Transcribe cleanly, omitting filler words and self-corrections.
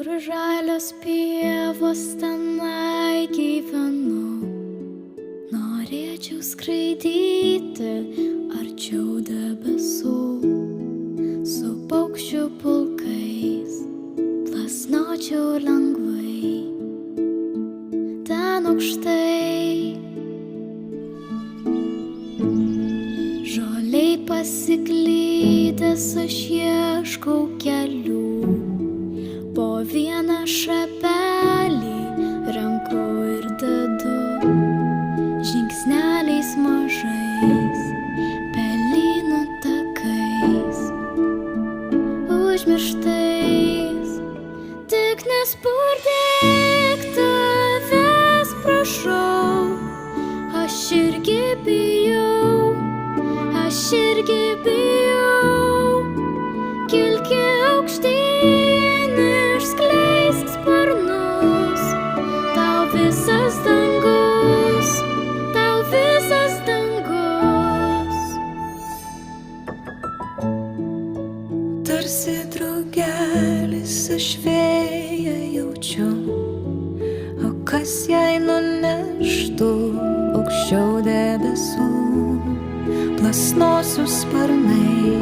Kur žalios pievos tenai gyvenu, norėčiau skraidyti arčiau debesų, su paukščių pulkais plasnočiau lengvai ten aukštai. Žoliai pasiklydęs aš ieškau kelių, po vieną šapelį renku ir dedu, žingsneliais mažais, pelynų takais, užmirštais. Tik nespurdėk, tavęs prašau, aš irgi bijau, aš irgi bijau. Kilki aukštyn, išskleisk sparnus, tau visas dangus, tau visas dangus. Tarsi drugelis aš vėją jaučiu, o kas jai nuneštų aukščiau debesų, plasnosiu sparnais